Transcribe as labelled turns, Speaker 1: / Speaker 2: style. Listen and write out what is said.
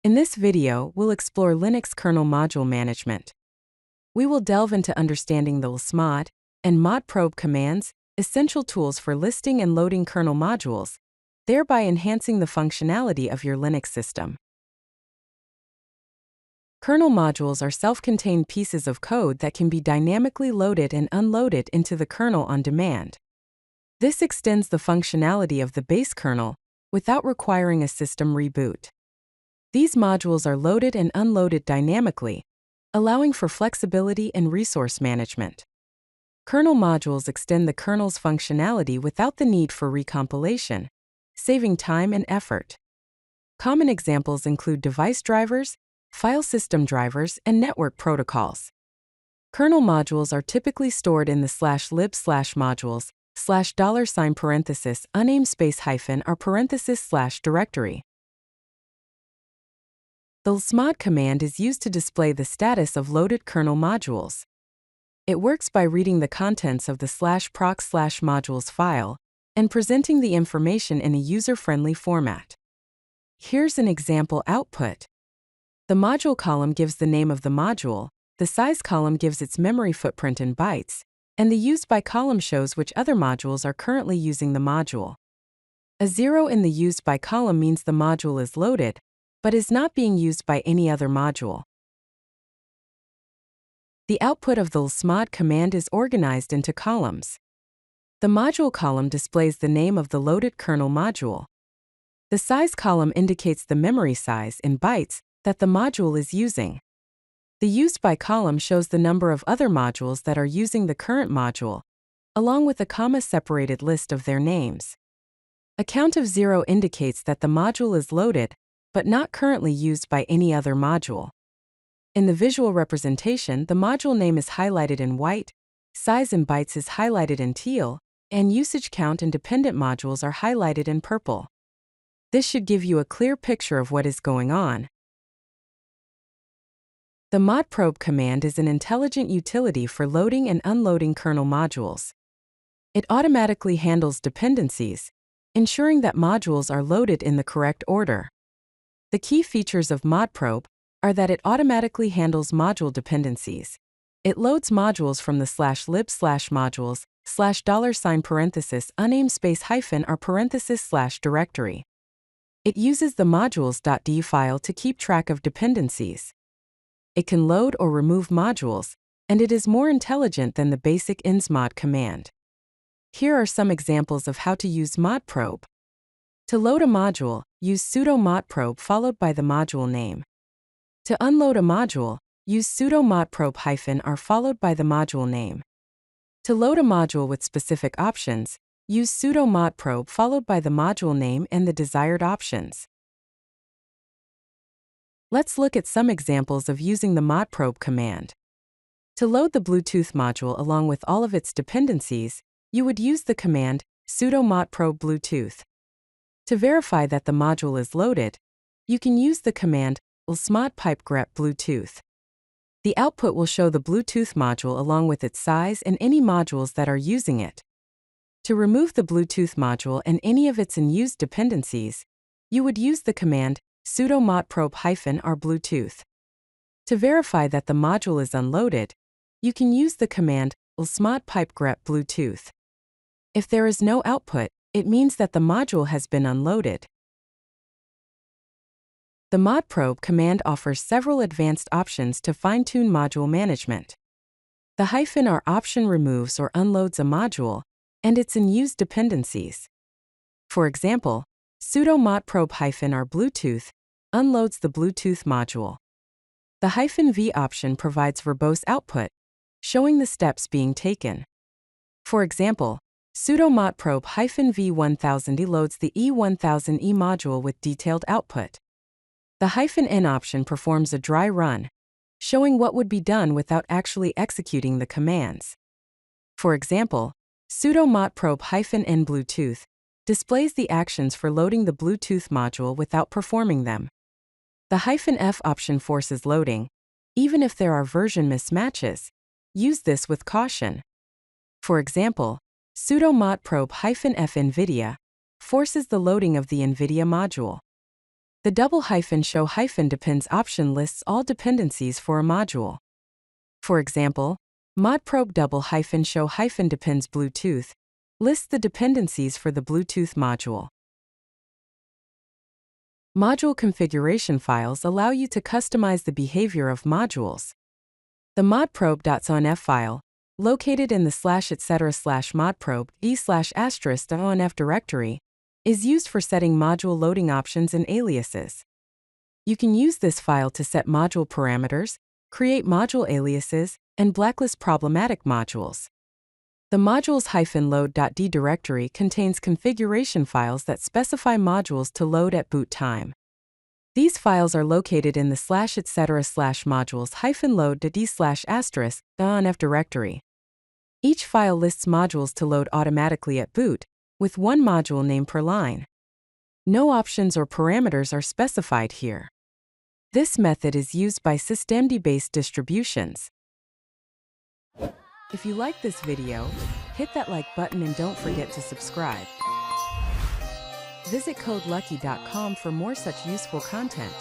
Speaker 1: In this video, we'll explore Linux kernel module management. We will delve into understanding the lsmod and modprobe commands, essential tools for listing and loading kernel modules, thereby enhancing the functionality of your Linux system. Kernel modules are self-contained pieces of code that can be dynamically loaded and unloaded into the kernel on demand. This extends the functionality of the base kernel without requiring a system reboot. These modules are loaded and unloaded dynamically, allowing for flexibility and resource management. Kernel modules extend the kernel's functionality without the need for recompilation, saving time and effort. Common examples include device drivers, file system drivers, and network protocols. Kernel modules are typically stored in the /lib/modules $unnamed space hyphen or / directory. The lsmod command is used to display the status of loaded kernel modules. It works by reading the contents of the /proc/modules file and presenting the information in a user-friendly format. Here's an example output. The module column gives the name of the module, the size column gives its memory footprint in bytes, and the used by column shows which other modules are currently using the module. A 0 in the used by column means the module is loaded, but is not being used by any other module. The output of the lsmod command is organized into columns. The module column displays the name of the loaded kernel module. The size column indicates the memory size in bytes that the module is using. The used by column shows the number of other modules that are using the current module, along with a comma-separated list of their names. A count of 0 indicates that the module is loaded, but not currently used by any other module. In the visual representation, the module name is highlighted in white, size in bytes is highlighted in teal, and usage count and dependent modules are highlighted in purple. This should give you a clear picture of what is going on. The modprobe command is an intelligent utility for loading and unloading kernel modules. It automatically handles dependencies, ensuring that modules are loaded in the correct order. The key features of modprobe are that it automatically handles module dependencies. It loads modules from the /lib/modules $unnamed space hyphen or / directory. It uses the modules.d file to keep track of dependencies. It can load or remove modules, and it is more intelligent than the basic lsmod command. Here are some examples of how to use modprobe. To load a module, use sudo modprobe followed by the module name. To unload a module, use sudo modprobe -r followed by the module name. To load a module with specific options, use sudo modprobe followed by the module name and the desired options. Let's look at some examples of using the modprobe command. To load the Bluetooth module along with all of its dependencies, you would use the command sudo modprobe Bluetooth. To verify that the module is loaded, you can use the command lsmod pipe-grep Bluetooth. The output will show the Bluetooth module along with its size and any modules that are using it. To remove the Bluetooth module and any of its unused dependencies, you would use the command sudo modprobe -r Bluetooth. To verify that the module is unloaded, you can use the command lsmod pipe-grep Bluetooth. If there is no output, it means that the module has been unloaded. The modprobe command offers several advanced options to fine-tune module management. The -r option removes or unloads a module and its unused dependencies. For example, sudo modprobe -r Bluetooth unloads the Bluetooth module. The -v option provides verbose output, showing the steps being taken. For example, sudo modprobe -v1000 loads the E1000E module with detailed output. The -n option performs a dry run, showing what would be done without actually executing the commands. For example, sudo modprobe -n Bluetooth displays the actions for loading the Bluetooth module without performing them. The -f option forces loading, even if there are version mismatches. Use this with caution. For example, sudo modprobe -f NVIDIA forces the loading of the NVIDIA module. The double -show -depends option lists all dependencies for a module. For example, modprobe double-show -depends Bluetooth lists the dependencies for the Bluetooth module. Module configuration files allow you to customize the behavior of modules. The modprobe.conf file, located in the /etc/modprobe.d/**onf directory, is used for setting module loading options and aliases. You can use this file to set module parameters, create module aliases, and blacklist problematic modules. The modules-load.d directory contains configuration files that specify modules to load at boot time. These files are located in the /etc/modules-load.d/**onf directory. Each file lists modules to load automatically at boot, with one module name per line. No options or parameters are specified here. This method is used by systemd-based distributions. If you like this video, hit that like button and don't forget to subscribe. Visit codelucky.com for more such useful content.